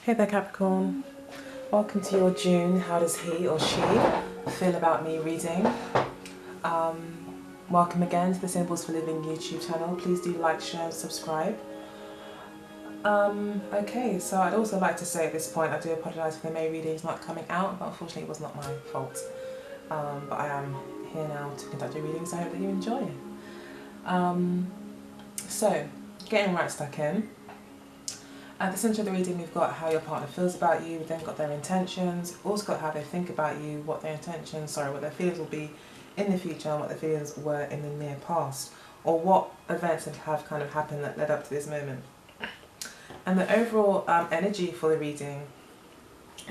Hey there Capricorn, welcome to your June How Does He or She Feel About Me reading. Welcome again to the Symbols for Living YouTube channel. Please do like, share and subscribe. Okay, so I'd also like to say at this point I do apologise for the May readings not coming out, but unfortunately it was not my fault. But I am here now to conduct your readings, so I hope that you enjoy. So, getting right stuck in. At the centre of the reading we've got how your partner feels about you, we've then got their intentions, we've also got how they think about you, what their feelings will be in the future and what their feelings were in the near past, or what events have kind of happened that led up to this moment. And the overall energy for the reading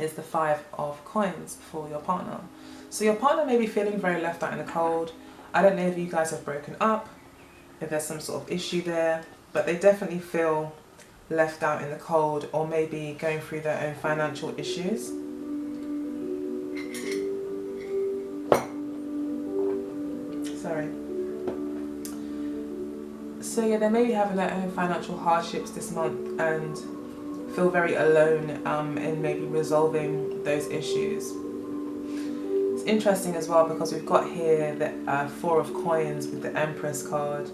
is the 5 of coins for your partner. So your partner may be feeling very left out in the cold. I don't know if you guys have broken up, if there's some sort of issue there, but they definitely feel left out in the cold, or maybe going through their own financial issues. Sorry. So yeah, they may be having their own financial hardships this month and feel very alone in maybe resolving those issues. It's interesting as well because we've got here the 4 of coins with the Empress card.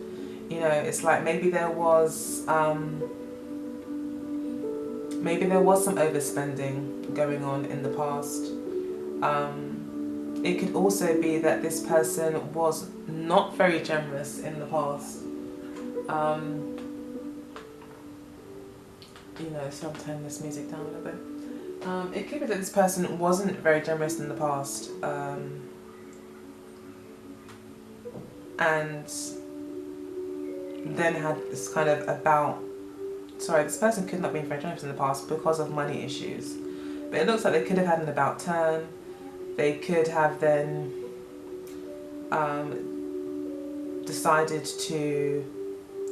You know, it's like maybe there was some overspending going on in the past. It could also be that this person was not very generous in the past. You know, so I'm turning this music down a little bit. It could be that this person wasn't very generous in the past. And then had this kind of this person could not be very generous in the past because of money issues. But it looks like they could have had an about turn. They could have then decided to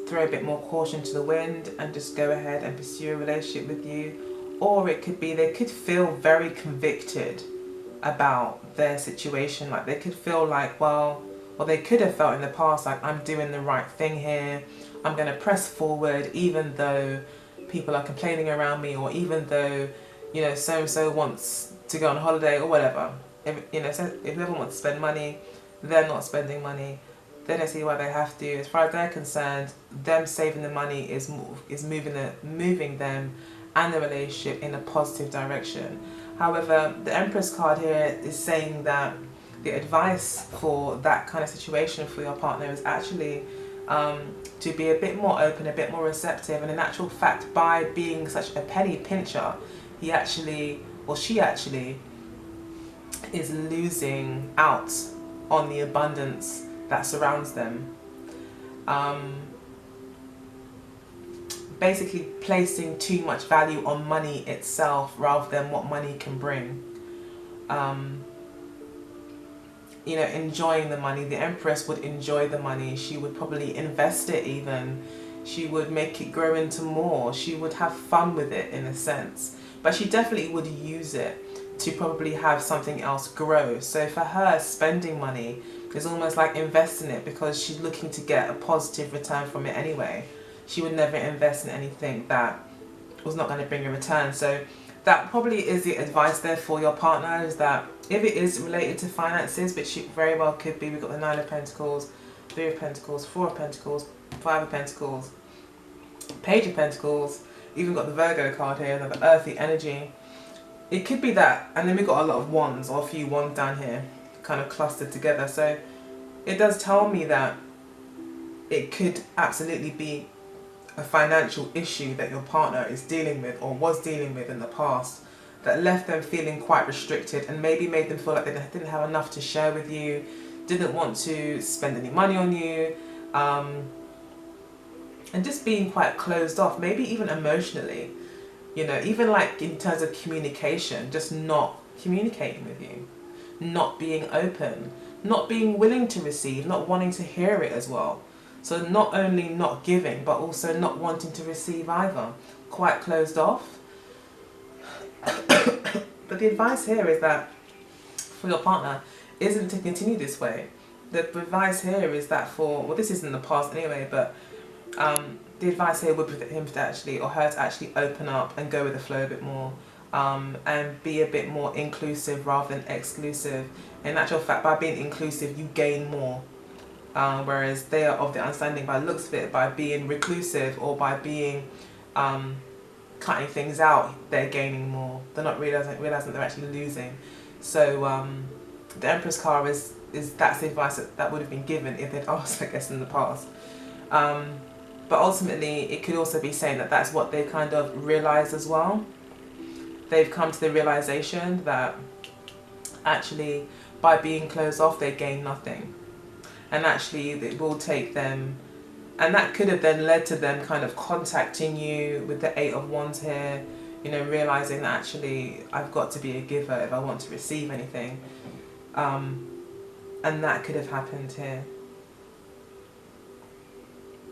throw a bit more caution to the wind and just go ahead and pursue a relationship with you. Or it could be they could feel very convicted about their situation. Like they could feel like, well, or they could have felt in the past like, I'm doing the right thing here. I'm going to press forward even though people are complaining around me, or even though, you know, so-and-so wants to go on holiday or whatever. If whoever wants to spend money, they're not spending money. They don't see why they have to. As far as they're concerned, them saving the money is moving them and the relationship in a positive direction. However, the Empress card here is saying that the advice for that kind of situation for your partner is actually to be a bit more open, a bit more receptive, and in actual fact, by being such a penny pincher, he actually, or she actually, is losing out on the abundance that surrounds them. Basically placing too much value on money itself rather than what money can bring. You know, enjoying the money. The Empress would enjoy the money. She would probably invest it even. She would make it grow into more. She would have fun with it in a sense. But she definitely would use it to probably have something else grow. So for her, spending money is almost like investing it because she's looking to get a positive return from it anyway. She would never invest in anything that was not going to bring a return. So that probably is the advice there for your partner, is that if it is related to finances, which it very well could be, we've got the 9 of Pentacles, 3 of Pentacles, 4 of Pentacles, 5 of Pentacles, Page of Pentacles, even got the Virgo card here, and the earthy energy. It could be that, and then we've got a lot of wands, or a few wands down here, kind of clustered together. So it does tell me that it could absolutely be a financial issue that your partner is dealing with or was dealing with in the past that left them feeling quite restricted and maybe made them feel like they didn't have enough to share with you, didn't want to spend any money on you, and just being quite closed off, maybe even emotionally, you know, even like in terms of communication, just not communicating with you, not being open, not being willing to receive, not wanting to hear it as well. So not only not giving, but also not wanting to receive either. Quite closed off. But the advice here is that for your partner isn't to continue this way. The advice here is that well, this is in the past anyway, but the advice here would be for him to actually, or her to actually open up and go with the flow a bit more, and be a bit more inclusive rather than exclusive. In actual fact, by being inclusive, you gain more. Whereas they are of the understanding, by the looks of it, by being reclusive or by being cutting things out, they're gaining more. They're not realizing they're actually losing. So the Empress card is that's the advice that would have been given if they'd asked, I guess, in the past. But ultimately, it could also be saying that that's what they kind of realized as well. They've come to the realization that actually by being closed off, they gain nothing. And actually it will take them, and that could have then led to them kind of contacting you with the 8 of Wands here, you know, realizing that actually I've got to be a giver if I want to receive anything. And that could have happened here.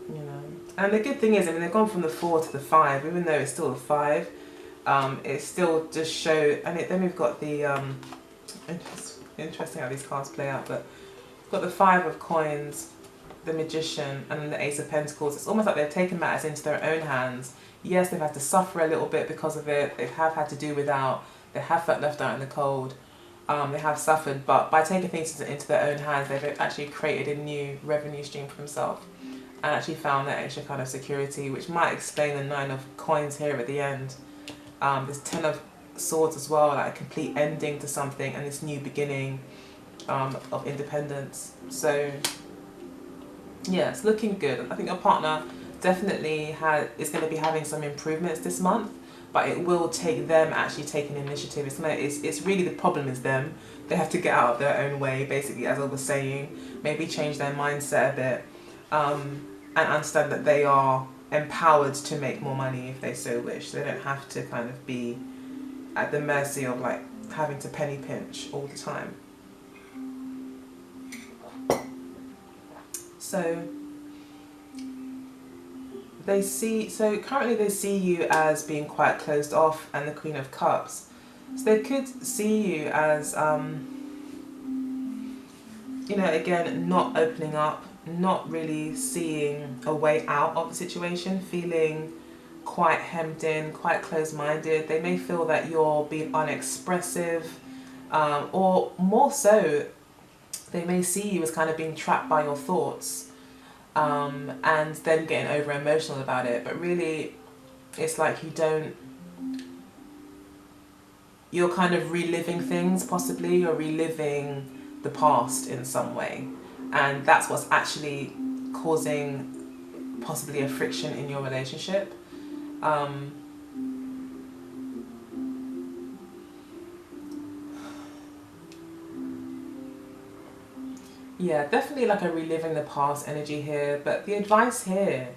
You know, and the good thing is, I mean, they've gone from the 4 to the 5, even though it's still a 5. It still just shows, and then we've got the interesting how these cards play out, but we've got the 5 of Coins, the Magician, and then the Ace of Pentacles. It's almost like they've taken matters into their own hands. Yes, they've had to suffer a little bit because of it. They have had to do without. They have felt left out in the cold. They have suffered, but by taking things into their own hands, they've actually created a new revenue stream for themselves, and actually found that extra kind of security, which might explain the 9 of Coins here at the end. There's 10 of Swords as well, like a complete ending to something and this new beginning of independence. So yeah, it's looking good. I think your partner definitely is going to be having some improvements this month, but it will take them actually taking initiative. It's really, the problem is them. They have to get out of their own way, basically, as I was saying, maybe change their mindset a bit, and understand that they are empowered to make more money if they so wish. They don't have to kind of be at the mercy of like having to penny pinch all the time. So currently they see you as being quite closed off, and the Queen of Cups. So they could see you as, you know, again, not opening up, not really seeing a way out of the situation, feeling quite hemmed in, quite closed-minded. They may feel that you're being unexpressive, or more so, they may see you as kind of being trapped by your thoughts, and then getting over emotional about it. But really, it's like you're kind of reliving things, possibly. You're reliving the past in some way, and that's what's actually causing possibly a friction in your relationship. Yeah, definitely like a reliving the past energy here. But the advice here,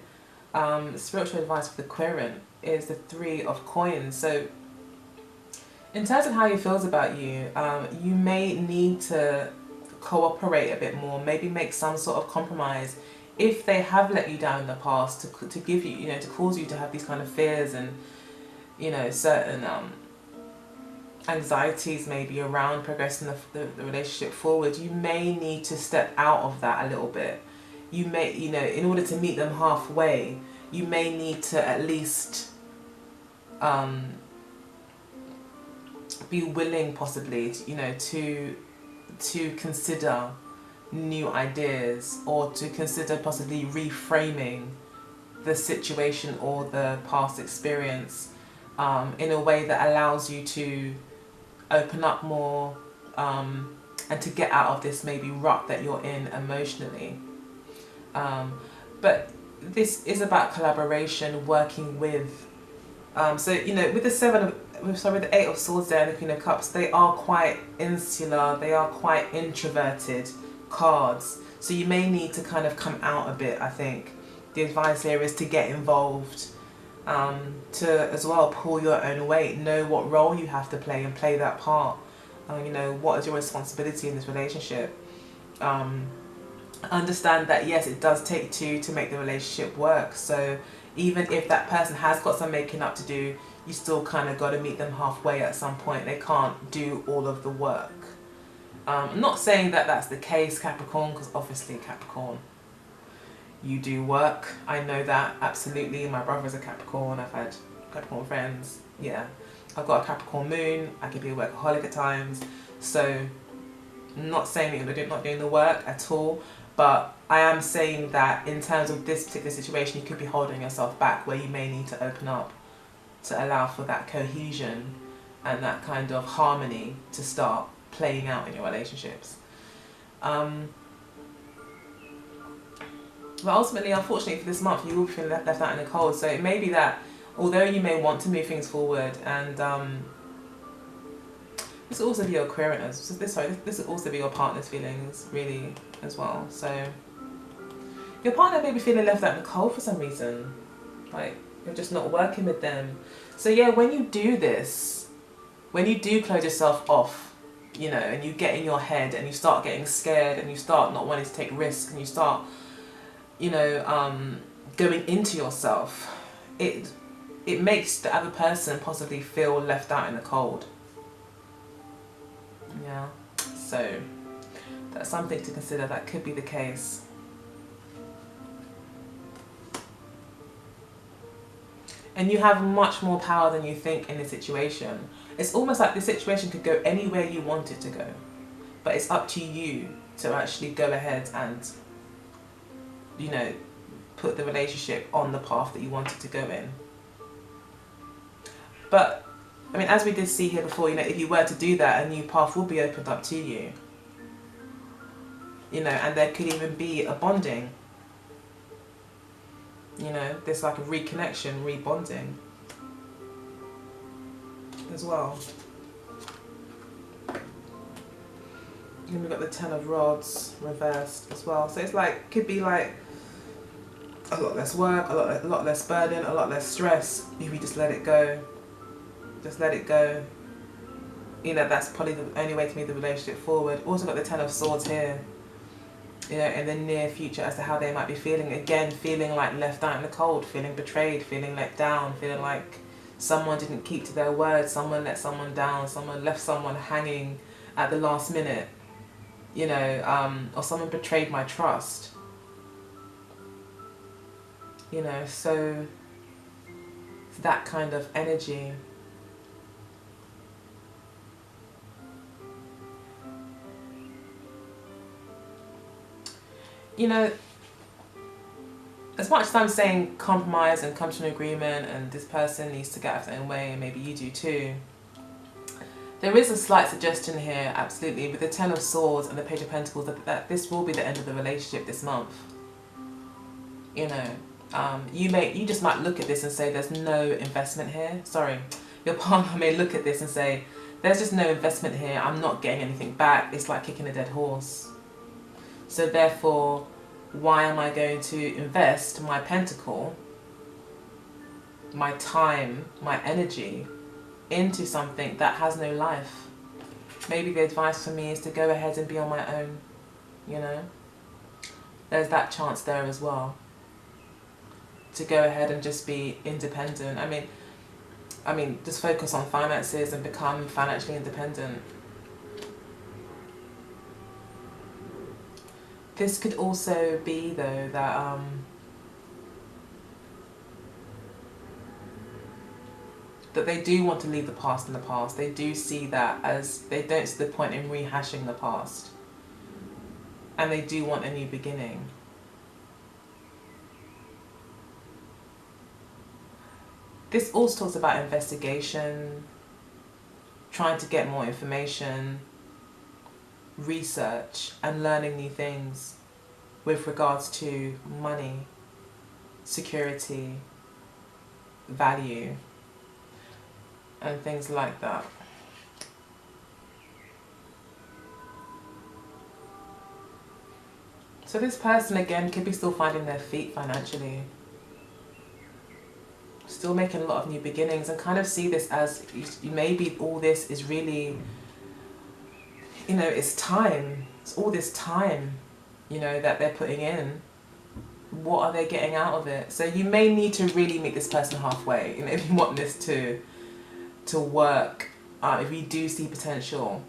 spiritual advice for the querent, is the 3 of Coins. So in terms of how he feels about you, you may need to cooperate a bit more, maybe make some sort of compromise if they have let you down in the past, to give you, you know, to cause you to have these kind of fears and, you know, certain anxieties maybe around progressing the relationship forward. You may need to step out of that a little bit. You may, you know, in order to meet them halfway, you may need to at least be willing, possibly, you know, to consider new ideas, or to consider possibly reframing the situation or the past experience in a way that allows you to open up more, and to get out of this maybe rut that you're in emotionally. But this is about collaboration, working with, so, you know, with the 8 of Swords there and the Queen of Cups, they are quite insular, they are quite introverted cards. So you may need to kind of come out a bit, I think. The advice here is to get involved, to as well pull your own weight, know what role you have to play and play that part. You know, what is your responsibility in this relationship? Understand that yes, it does take two to make the relationship work. So even if that person has got some making up to do, you still kind of got to meet them halfway at some point. They can't do all of the work. I'm not saying that that's the case, Capricorn, because obviously Capricorn, You do work. I know that, absolutely. My brother's a Capricorn. I've had Capricorn friends. Yeah. I've got a Capricorn moon. I can be a workaholic at times. So, I'm not saying that you're not doing the work at all. But I am saying that in terms of this particular situation, you could be holding yourself back where you may need to open up to allow for that cohesion and that kind of harmony to start playing out in your relationships. But ultimately, unfortunately for this month, you will be feeling left out in the cold. So it may be that although you may want to move things forward, and this will also be your Aquarius. So this will also be your partner's feelings, really, as well. So your partner may be feeling left out in the cold for some reason. Like, you're just not working with them. So yeah, when you do this, when you do close yourself off, you know, and you get in your head and you start getting scared and you start not wanting to take risks and you start, you know, going into yourself, it makes the other person possibly feel left out in the cold. Yeah, so that's something to consider. That could be the case. And you have much more power than you think in this situation. It's almost like this situation could go anywhere you want it to go. But it's up to you to actually go ahead and, you know, put the relationship on the path that you want it to go in. But, I mean, as we did see here before, you know, if you were to do that, a new path will be opened up to you. You know, and there could even be a bonding. You know, there's like a reconnection, rebonding as well. And we've got the Ten of Rods reversed as well. So it's like, could be like a lot less work, a lot less burden, a lot less stress if you just let it go. Just let it go. You know, that's probably the only way to move the relationship forward. Also got the Ten of Swords here. You know, in the near future as to how they might be feeling. Again, feeling like left out in the cold, feeling betrayed, feeling let down, feeling like someone didn't keep to their word, someone let someone down, someone left someone hanging at the last minute, you know, or someone betrayed my trust. You know, so it's that kind of energy. You know, as much as I'm saying compromise and come to an agreement and this person needs to get out of their own way and maybe you do too, there is a slight suggestion here, absolutely, with the Ten of Swords and the Page of Pentacles, that this will be the end of the relationship this month. You know, you just might look at this and say there's no investment here. Sorry, your partner may look at this and say there's just no investment here, I'm not getting anything back, it's like kicking a dead horse. So therefore, why am I going to invest my pentacle, my time, my energy into something that has no life? Maybe the advice for me is to go ahead and be on my own, you know? There's that chance there as well. To go ahead and just be independent. I mean, just focus on finances and become financially independent. This could also be, though, that that they do want to leave the past in the past. They do see that as, they don't see the point in rehashing the past. And they do want a new beginning. This also talks about investigation, trying to get more information, research and learning new things with regards to money, security, value, and things like that. So this person again could be still finding their feet financially, still making a lot of new beginnings, and kind of see this as maybe all this is really, you know, it's time. It's all this time, you know, that they're putting in. What are they getting out of it? So you may need to really meet this person halfway, you know, if you want this to work. If you do see potential,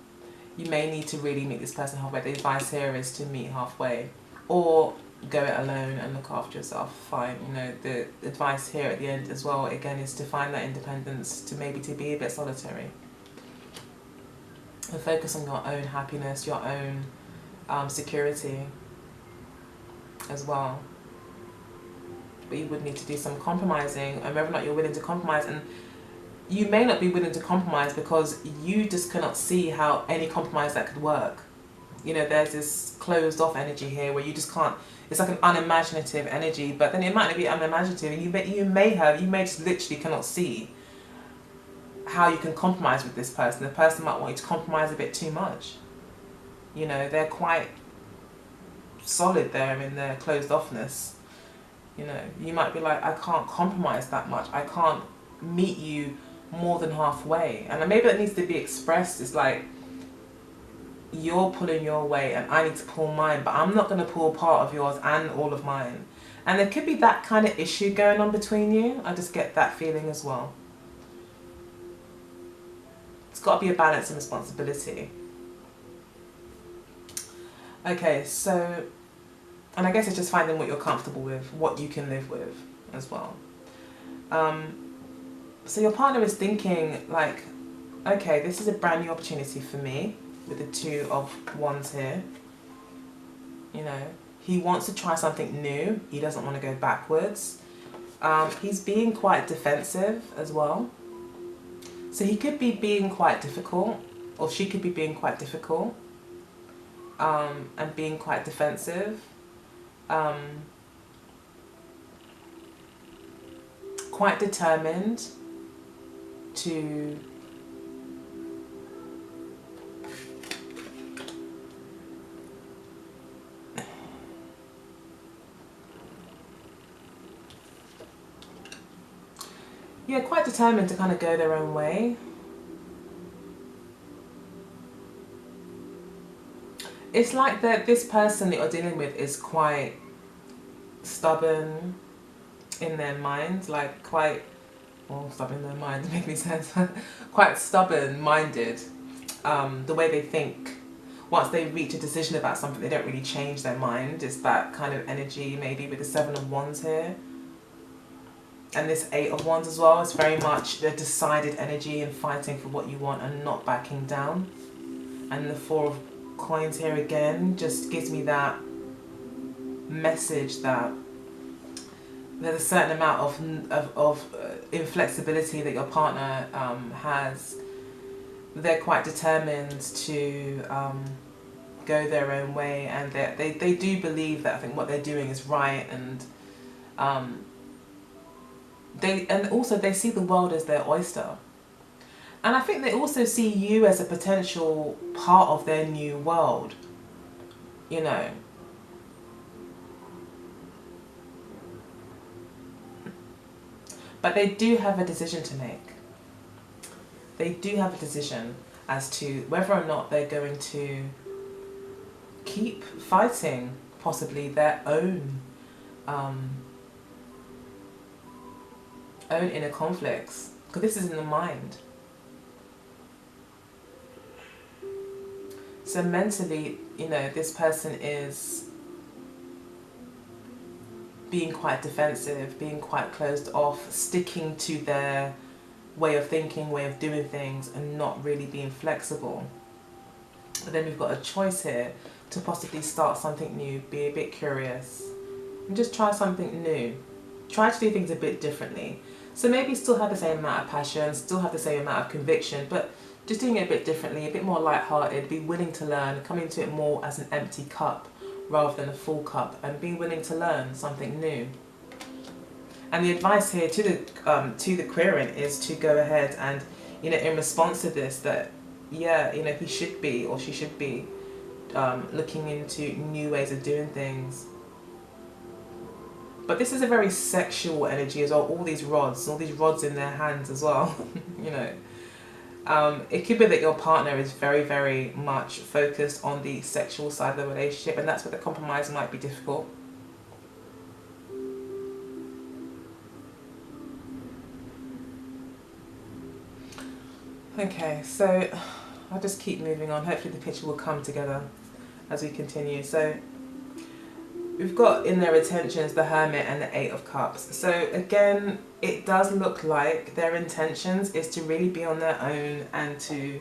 you may need to really meet this person halfway. The advice here is to meet halfway. Or go it alone and look after yourself, fine. You know, the advice here at the end as well, again, is to find that independence, to maybe to be a bit solitary. And focus on your own happiness, your own security as well. But you would need to do some compromising, and whether or not you're willing to compromise. And you may not be willing to compromise because you just cannot see how any compromise that could work. You know, there's this closed off energy here where you just can't, it's like an unimaginative energy, but then it might not be unimaginative, and you may just literally cannot see how you can compromise with this person. The person might want you to compromise a bit too much. You know, they're quite solid there in their closed offness. You know, you might be like, I can't compromise that much. I can't meet you more than halfway. And maybe that needs to be expressed. It's like, you're pulling your weight and I need to pull mine, but I'm not going to pull part of yours and all of mine. And there could be that kind of issue going on between you. I just get that feeling as well. It's got to be a balance and responsibility. Okay, so, and I guess it's just finding what you're comfortable with, what you can live with as well. So your partner is thinking like, okay, this is a brand new opportunity for me with the Two of Wands here. You know, he wants to try something new. He doesn't want to go backwards. He's being quite defensive as well. So he could be being quite difficult, or she could be being quite difficult, and being quite defensive. Quite determined to quite determined to kind of go their own way. It's like that this person that you're dealing with is quite stubborn in their mind, like quite, well, stubborn in their mind, make me sense, quite stubborn-minded, the way they think. Once they reach a decision about something, they don't really change their mind. It's that kind of energy, maybe with the Seven of Wands here. And this Eight of Wands as well. It's very much the decided energy and fighting for what you want and not backing down. And the Four of Coins here again just gives me that message that there's a certain amount of inflexibility that your partner has. They're quite determined to go their own way, and they do believe that I think what they're doing is right, and they see the world as their oyster. And I think they also see you as a potential part of their new world, you know. But they do have a decision to make. They do have a decision as to whether or not they're going to keep fighting possibly their own inner conflicts, because this is in the mind. So mentally, you know, this person is being quite defensive, being quite closed off, sticking to their way of thinking, way of doing things, and not really being flexible. But then we've got a choice here to possibly start something new, be a bit curious, and just try something new. Try to do things a bit differently. So maybe still have the same amount of passion, still have the same amount of conviction, but just doing it a bit differently, a bit more light-hearted, be willing to learn, come into it more as an empty cup rather than a full cup, and be willing to learn something new. And the advice here to the queering is to go ahead and, you know, in response to this, that, yeah, you know, he should be or she should be looking into new ways of doing things. But this is a very sexual energy as well, all these rods in their hands as well, you know. It could be that your partner is very, very much focused on the sexual side of the relationship, and that's where the compromise might be difficult. Okay, so I'll just keep moving on. Hopefully the picture will come together as we continue. So we've got in their intentions the Hermit and the Eight of Cups. So again, it does look like their intentions is to really be on their own and to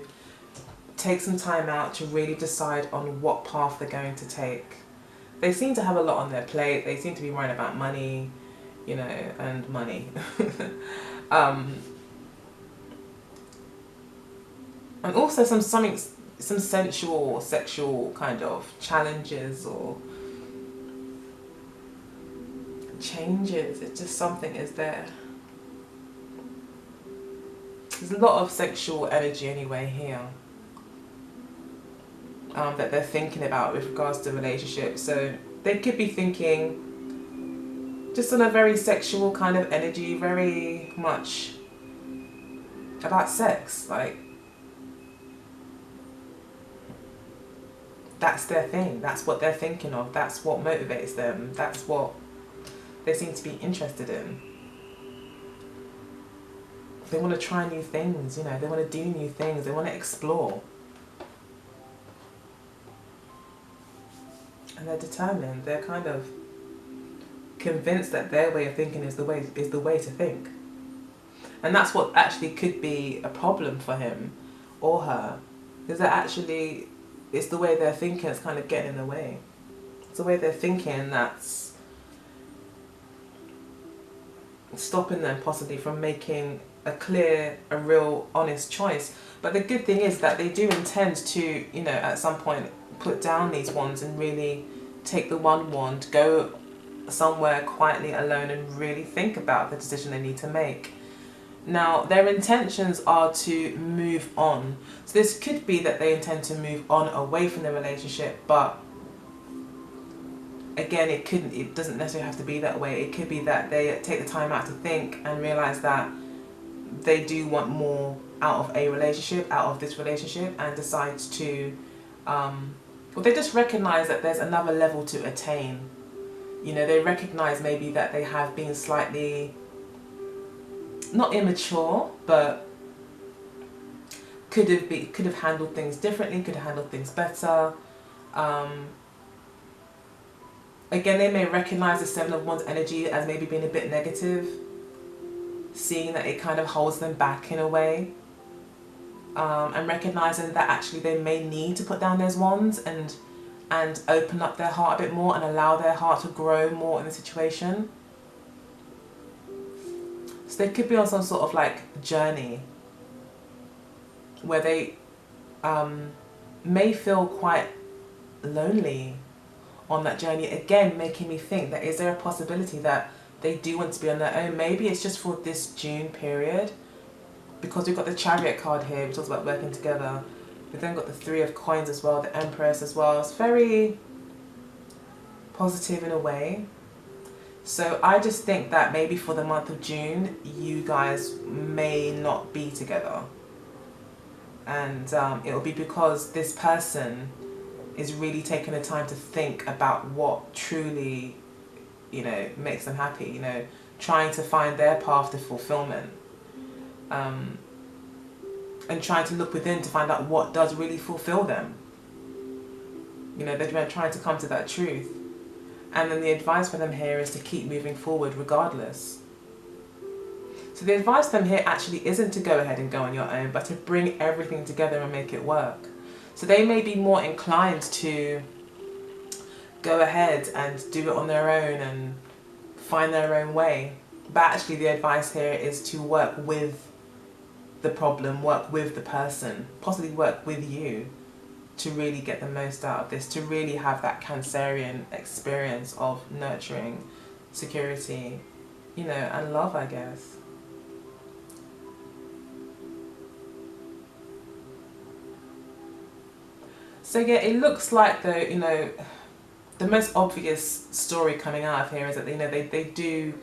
take some time out to really decide on what path they're going to take. They seem to have a lot on their plate. They seem to be worrying about money, you know, and money. And also some sensual or sexual kind of challenges or changes. It's just something is there. There's a lot of sexual energy anyway here that they're thinking about with regards to relationships. So they could be thinking just on a very sexual kind of energy, very much about sex. Like, that's their thing. That's what they're thinking of. That's what motivates them. That's what they seem to be interested in. They want to try new things, you know, they want to do new things, they want to explore. And they're determined, they're kind of convinced that their way of thinking is the way to think. And that's what actually could be a problem for him or her, is that actually it's the way they're thinking that's kind of getting in the way. It's the way they're thinking that's stopping them possibly from making a clear, a real, honest choice. But the good thing is that they do intend to, you know, at some point put down these wands and really take the one wand, go somewhere quietly alone and really think about the decision they need to make. Now, their intentions are to move on. So this could be that they intend to move on away from the relationship, but again, it doesn't necessarily have to be that way. It could be that they take the time out to think and realize that they do want more out of a relationship, out of this relationship, and decides to, well, they just recognize that there's another level to attain. You know, they recognize maybe that they have been slightly, not immature, but could have handled things differently, could have handled things better. Again, they may recognize the Seven of Wands energy as maybe being a bit negative, seeing that it kind of holds them back in a way, and recognizing that actually they may need to put down those wands and open up their heart a bit more and allow their heart to grow more in the situation. So they could be on some sort of like journey where they may feel quite lonely on that journey. Again, making me think that is there a possibility that they do want to be on their own? Maybe it's just for this June period, because we've got the Chariot card here, which talks about working together. We've then got the Three of Coins as well, the Empress as well. It's very positive in a way. So I just think that maybe for the month of June, you guys may not be together. And it'll be because this person is really taking the time to think about what truly, you know, makes them happy, you know, trying to find their path to fulfillment. And trying to look within to find out what does really fulfill them. You know, they're trying to come to that truth. And then the advice for them here is to keep moving forward regardless. So the advice for them here actually isn't to go ahead and go on your own, but to bring everything together and make it work. So they may be more inclined to go ahead and do it on their own and find their own way. But actually the advice here is to work with the problem, work with the person, possibly work with you to really get the most out of this, to really have that Cancerian experience of nurturing, security, you know, and love, I guess. So yeah, it looks like though, you know, the most obvious story coming out of here is that, you know, they do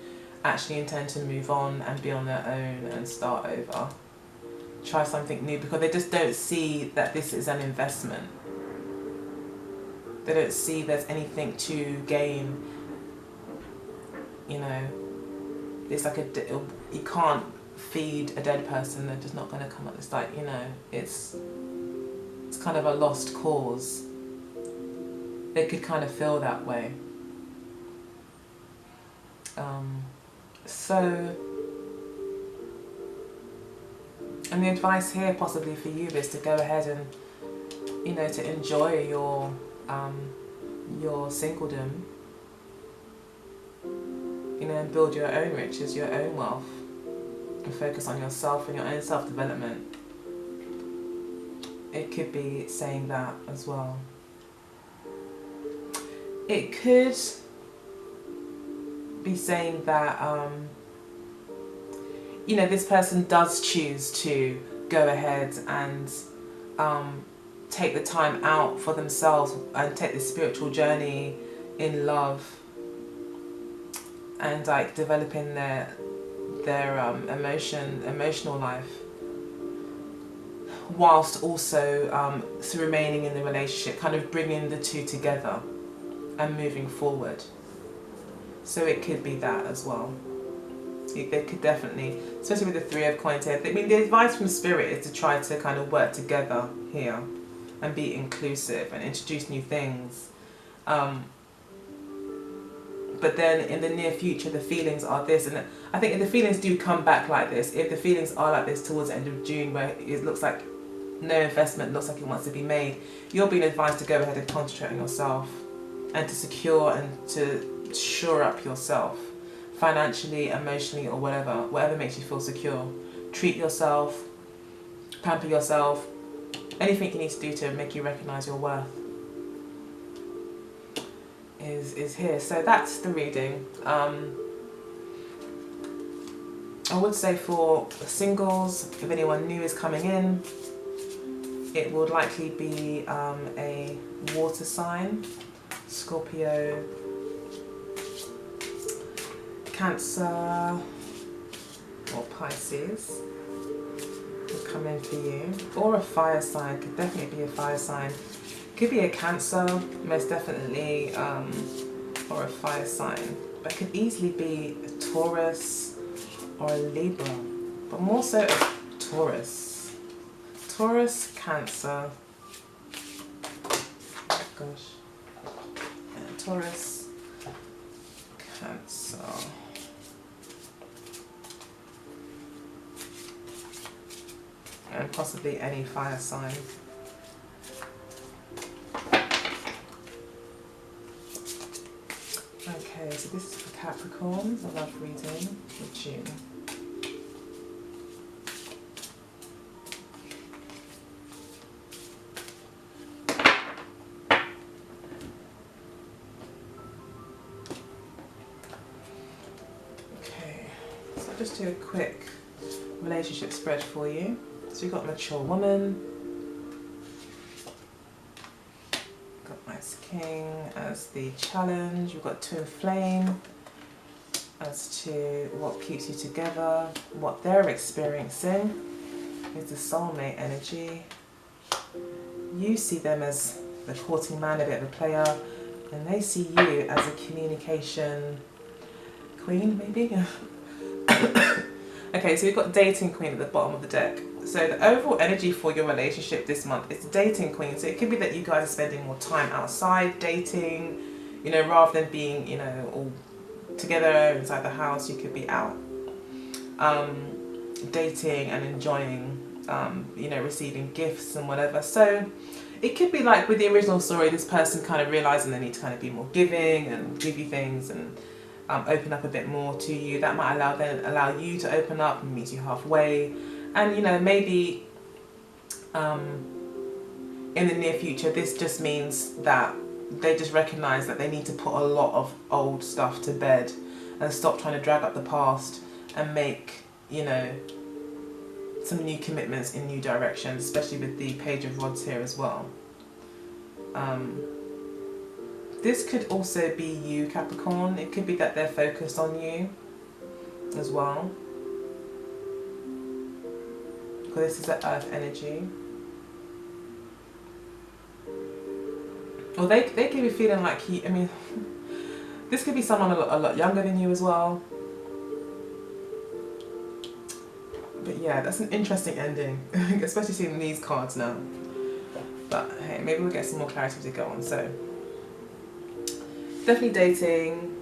actually intend to move on and be on their own and start over. Try something new, because they just don't see that this is an investment. They don't see there's anything to gain. You know, it's like you can't feed a dead person, they're just not going to come up. It's like, you know, it's kind of a lost cause. They could kind of feel that way. So, and the advice here possibly for you is to go ahead and, you know, to enjoy your singledom, you know, and build your own riches, your own wealth, and focus on yourself and your own self-development. It could be saying that as well. It could be saying that, you know, this person does choose to go ahead and take the time out for themselves and take the spiritual journey in love and like developing their emotional life, whilst also remaining in the relationship, kind of bringing the two together and moving forward. So it could be that as well. They could definitely, especially with the Three of Coins here, I mean, the advice from Spirit is to try to kind of work together here and be inclusive and introduce new things. But then in the near future, the feelings are this, and I think if the feelings do come back like this, if the feelings are like this towards the end of June, where it looks like no investment looks like it wants to be made, you're being advised to go ahead and concentrate on yourself and to secure and to shore up yourself financially, emotionally, or whatever makes you feel secure. Treat yourself, pamper yourself, anything you need to do to make you recognize your worth is here. So that's the reading. I would say for singles, if anyone new is coming in, it would likely be a water sign, Scorpio, Cancer, or Pisces will come in for you, or a fire sign. Could definitely be a fire sign. Could be a Cancer, most definitely, or a fire sign, but could easily be a Taurus or a Libra, but more so a Taurus. Taurus, Cancer, oh gosh, yeah, Taurus, Cancer, and possibly any fire sign. Okay, so this is for Capricorn, a love reading for June. Okay, so I'll just do a quick relationship spread for you. So you've got mature woman, King as the challenge, we've got twin flame as to what keeps you together, what they're experiencing is the soulmate energy. You see them as the courting man, a bit of a player, and they see you as a communication queen, maybe? Okay, so we've got dating queen at the bottom of the deck. So the overall energy for your relationship this month is dating queen. So it could be that you guys are spending more time outside dating, you know, rather than being, you know, all together inside the house. You could be out dating and enjoying, you know, receiving gifts and whatever. So it could be like with the original story, this person kind of realizing they need to kind of be more giving and give you things and open up a bit more to you. That might allow you to open up and meet you halfway. And, you know, maybe in the near future, this just means that they just recognize that they need to put a lot of old stuff to bed and stop trying to drag up the past and make, you know, some new commitments in new directions, especially with the Page of Rods here as well. This could also be you, Capricorn. It could be that they're focused on you as well. Because this is the earth energy. Or they could be feeling like I mean, this could be someone a lot younger than you as well. But yeah, that's an interesting ending, especially seeing these cards now. But hey, maybe we'll get some more clarity as we go on. So, definitely dating,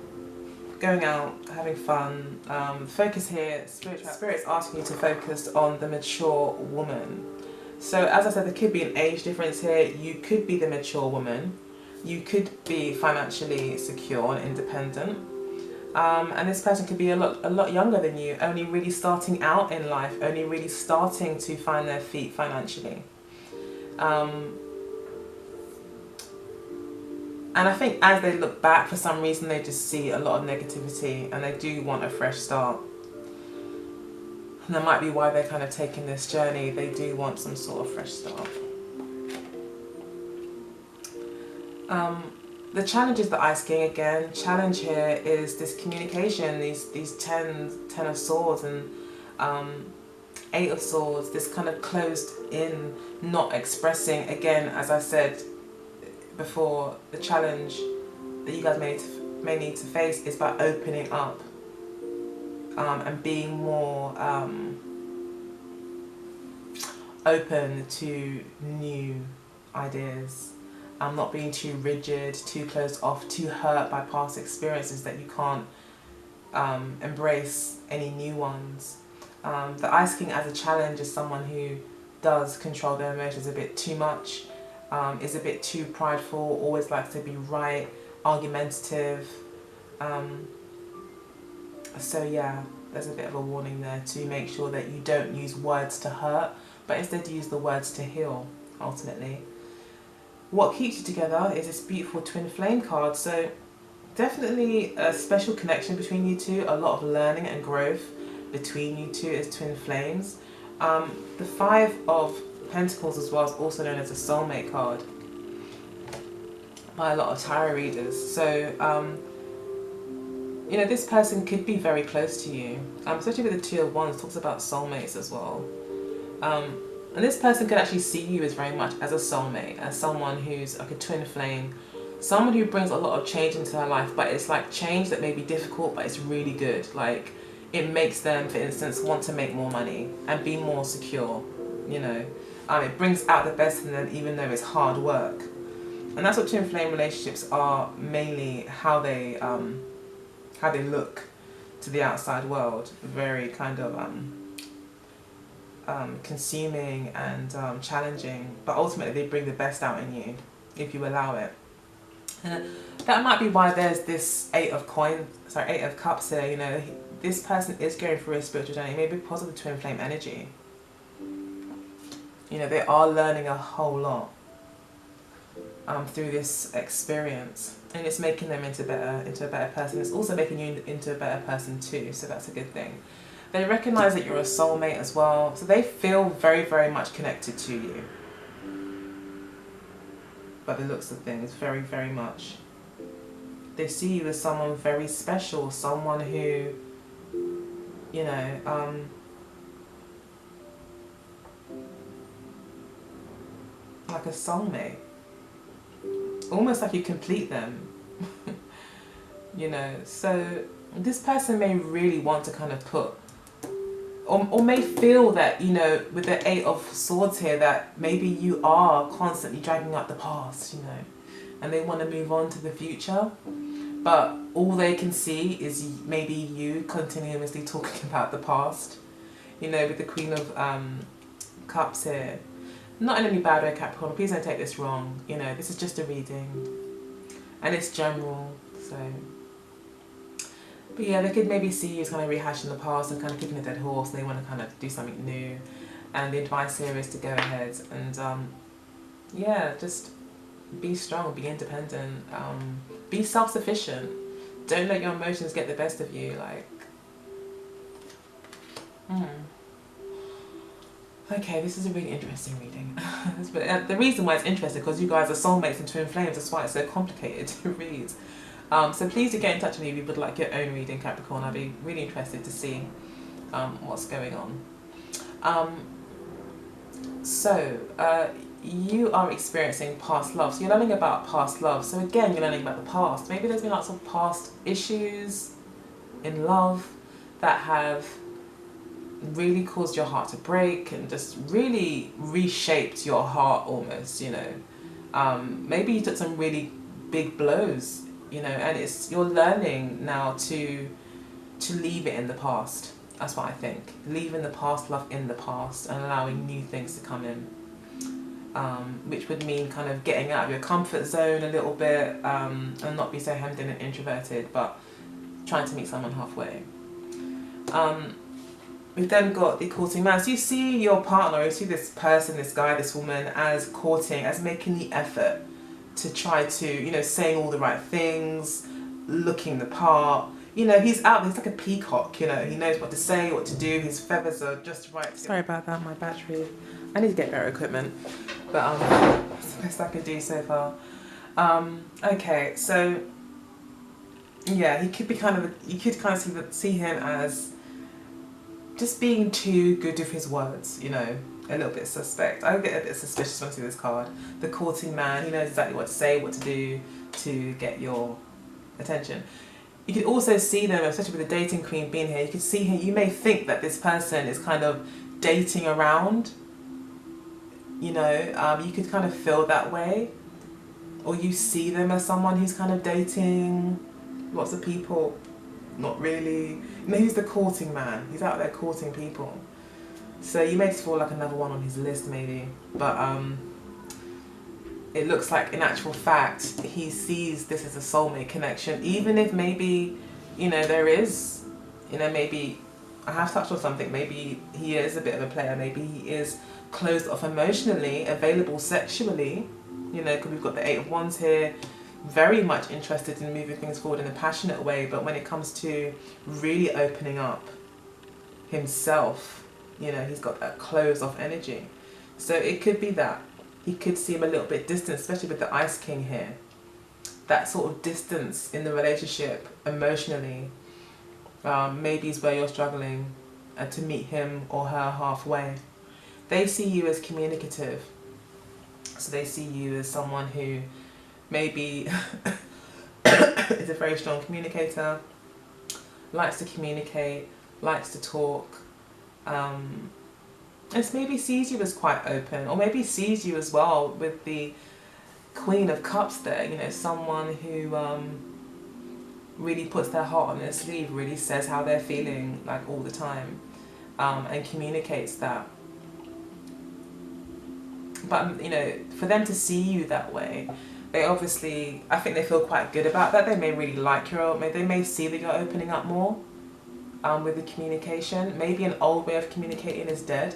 going out, having fun. Focus here, Spirit's asking you to focus on the mature woman. So as I said, there could be an age difference here. You could be the mature woman. You could be financially secure and independent. And this person could be a lot younger than you, only really starting out in life, only really starting to find their feet financially. And I think as they look back, for some reason they just see a lot of negativity and they do want a fresh start. And that might be why they're kind of taking this journey. They do want some sort of fresh start. The challenge is the Ice King again. Challenge here is this communication, these ten of Swords and 8 of Swords, this kind of closed in, not expressing. Again, as I said before, the challenge that you guys may need to face is by opening up and being more open to new ideas. Not being too rigid, too closed off, too hurt by past experiences that you can't embrace any new ones. The Ice King as a challenge is someone who does control their emotions a bit too much, is a bit too prideful, always likes to be right, argumentative. So yeah, there's a bit of a warning there to make sure that you don't use words to hurt, but instead use the words to heal, ultimately. What keeps you together is this beautiful twin flame card. So definitely a special connection between you two, a lot of learning and growth between you two as twin flames. The 5 of Pentacles as well is also known as a soulmate card by a lot of tarot readers. So you know, this person could be very close to you, especially with the 2 of Wands, talks about soulmates as well. And this person could actually see you as very much as a soulmate, as someone who's like a twin flame, someone who brings a lot of change into their life, but it's like change that may be difficult, but it's really good. Like, it makes them, for instance, want to make more money and be more secure, you know. It brings out the best in them, even though it's hard work. And that's what twin flame relationships are, mainly how they look to the outside world. Very kind of consuming and challenging, but ultimately they bring the best out in you if you allow it. And that might be why there's this 8 of Cups here. You know, this person is going through a spiritual journey, maybe because of the twin flame energy. You know, they are learning a whole lot through this experience, and it's making them into a better person. It's also making you into a better person too, so that's a good thing. They recognize that you're a soulmate as well, so they feel very, very much connected to you. By the looks of things, very, very much. They see you as someone very special, someone who, you know, like a soulmate. Almost like you complete them. You know, so this person may really want to kind of put, or may feel that, you know, with the 8 of Swords here, that maybe you are constantly dragging up the past, you know, and they want to move on to the future, but all they can see is maybe you continuously talking about the past, you know, with the Queen of Cups here. Not in any bad way, Capricorn, please don't take this wrong, you know, this is just a reading, and it's general, so. But yeah, they could maybe see you as kind of rehashing the past and kind of kicking a dead horse, and they want to kind of do something new. And the advice here is to go ahead and, yeah, just be strong, be independent, be self-sufficient. Don't let your emotions get the best of you, like. Okay, this is a really interesting reading. But the reason why it's interesting, because you guys are soulmates and twin flames, that's why it's so complicated to read. So please do get in touch with me if you would like your own reading, Capricorn. I'd be really interested to see what's going on. You are experiencing past love. So you're learning about past love. So again, you're learning about the past. Maybe there's been lots of past issues in love that have really caused your heart to break and just really reshaped your heart almost, you know. Maybe you took some really big blows you know, and you're learning now to leave it in the past. That's what I think. Leaving the past love in the past and allowing new things to come in. Which would mean kind of getting out of your comfort zone a little bit, and not be so hemmed in and introverted, but trying to meet someone halfway. We've then got the courting man. So you see your partner, you see this person, this guy, this woman as courting, as making the effort to try to, you know, saying all the right things, looking the part. You know, he's out there, he's like a peacock, you know, he knows what to say, what to do, his feathers are just right. Sorry about that, my battery. I need to get better equipment, but that's the best I can do so far. Okay, so yeah, he could be kind of, you could kind of see him as just being too good with his words, you know, a little bit suspect. I get a bit suspicious when I see this card. The courting man, he knows exactly what to say, what to do to get your attention. You could also see them, especially with the dating queen being here, you could see him, you may think that this person is kind of dating around, you know, you could kind of feel that way. Or you see them as someone who's kind of dating lots of people. Not really. You know, he's the courting man. He's out there courting people. So you may just feel like another one on his list maybe. But it looks like in actual fact he sees this as a soulmate connection, even if maybe, you know, there is, you know, maybe I have touched on something, maybe he is a bit of a player, maybe he is closed off emotionally, available sexually, you know, because we've got the Eight of Wands here, very much interested in moving things forward in a passionate way, but when it comes to really opening up himself, you know, he's got that closed off energy. So it could be that he could seem a little bit distant, especially with the Ice King here. That sort of distance in the relationship emotionally, maybe is where you're struggling to meet him or her halfway. They see you as communicative. So they see you as someone who maybe is a very strong communicator, likes to communicate, likes to talk, and maybe sees you as quite open, or maybe sees you as well with the Queen of Cups there, you know, someone who really puts their heart on their sleeve, really says how they're feeling like all the time, and communicates that. But, you know, for them to see you that way, they obviously, I think they feel quite good about that. They may really like they may see that you're opening up more with the communication. Maybe an old way of communicating is dead.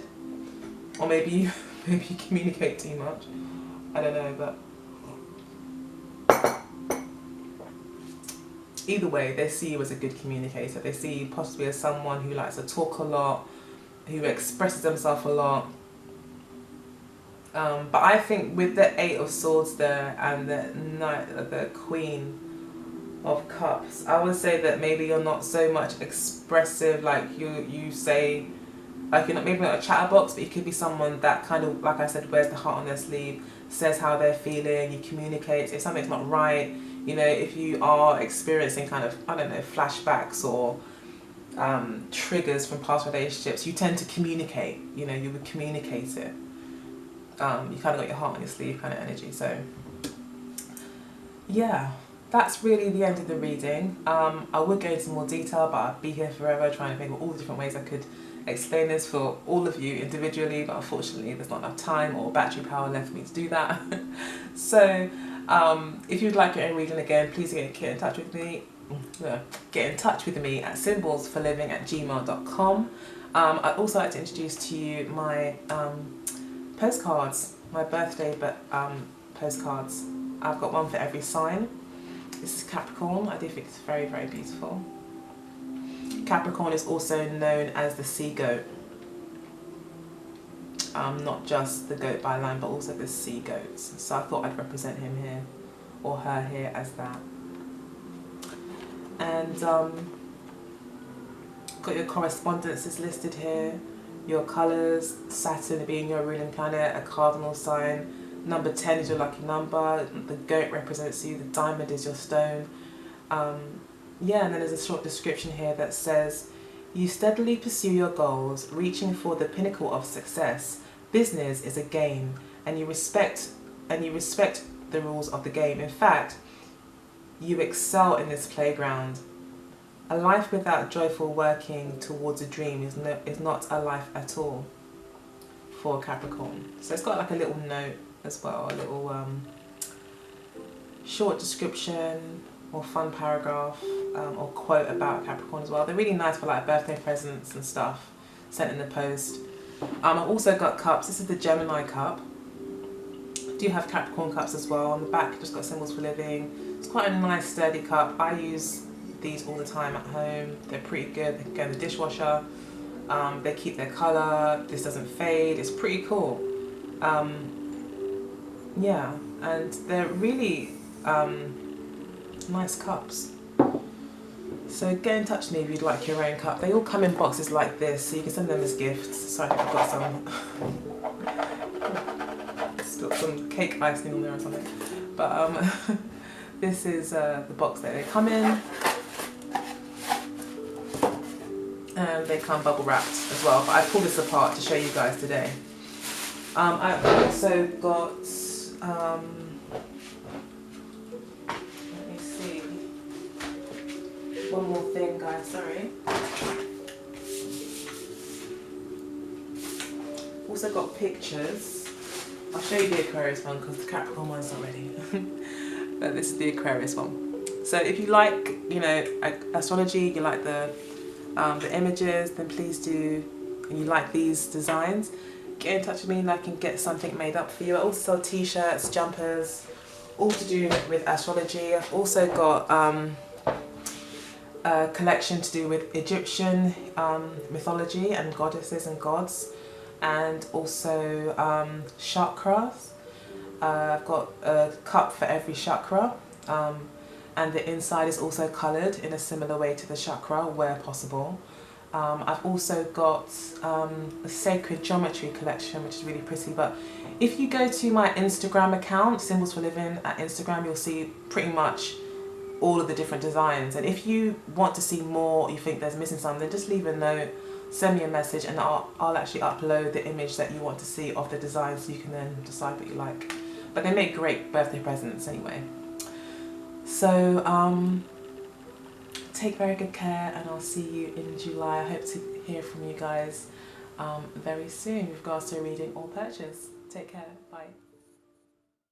Or maybe you communicate too much. I don't know, but either way, they see you as a good communicator. They see you possibly as someone who likes to talk a lot, who expresses themselves a lot. But I think with the Eight of Swords there and the Queen of Cups, I would say that maybe you're not so much expressive, like you say, like you're not, maybe not a chatterbox, but you could be someone that kind of, like I said, wears the heart on their sleeve, says how they're feeling, you communicate. If something's not right, you know, if you are experiencing kind of, I don't know, flashbacks or triggers from past relationships, you tend to communicate, you know, you would communicate it. You kind of got your heart on your sleeve kind of energy. So yeah, that's really the end of the reading. I would go into more detail, but I'd be here forever trying to think of all the different ways I could explain this for all of you individually, but unfortunately there's not enough time or battery power left for me to do that. So if you'd like your own reading again, please get in touch with me. Get in touch with me at symbolsforliving@gmail.com. I'd also like to introduce to you my postcards, my birthday postcards. I've got one for every sign. This is Capricorn. I do think it's very, very beautiful. Capricorn is also known as the sea goat. Not just the goat by line, but also the sea goats. So I thought I'd represent him here, or her here, as that. And got your correspondences listed here, your colours, Saturn being your ruling planet, a cardinal sign, number 10 is your lucky number, the goat represents you, the diamond is your stone. Yeah, and then there's a short description here that says, you steadily pursue your goals, reaching for the pinnacle of success. Business is a game, and you respect the rules of the game. In fact, You excel in this playground. A life without joyful working towards a dream is not a life at all for Capricorn. So it's got like a little note as well, a little short description or fun paragraph or quote about Capricorn as well. They're really nice for like birthday presents and stuff sent in the post. I've also got cups. This is the Gemini cup. I do have Capricorn cups as well. On the back, just got symbols for living. It's quite a nice sturdy cup. I use these all the time at home. They're pretty good. They can go in the dishwasher. They keep their colour. This doesn't fade. It's pretty cool. Yeah, and they're really nice cups. So get in touch with me if you'd like your own cup. They all come in boxes like this, so you can send them as gifts. Sorry, I've got some cake icing on there or something. But this is the box that they come in. And they come bubble wrapped as well, but I pulled this apart to show you guys today. I've also got, let me see, one more thing guys, sorry. Also got pictures. I'll show you the Aquarius one because the Capricorn one's not ready. But this is the Aquarius one. So if you like, you know, astrology, you like the images, then please do, and you like these designs, get in touch with me and I can get something made up for you. I also sell t-shirts, jumpers, all to do with astrology. I've also got a collection to do with Egyptian mythology and goddesses and gods, and also chakras. I've got a cup for every chakra. And the inside is also coloured in a similar way to the chakra where possible. I've also got a sacred geometry collection, which is really pretty. But if you go to my Instagram account, Symbols for Living at Instagram, you'll see pretty much all of the different designs. And if you want to see more, you think there's missing something, just leave a note, send me a message, and I'll actually upload the image that you want to see of the design, so you can then decide what you like. But they make great birthday presents anyway. So take very good care, and I'll see you in July. I hope to hear from you guys very soon with regards to a reading or purchase. Take care. Bye.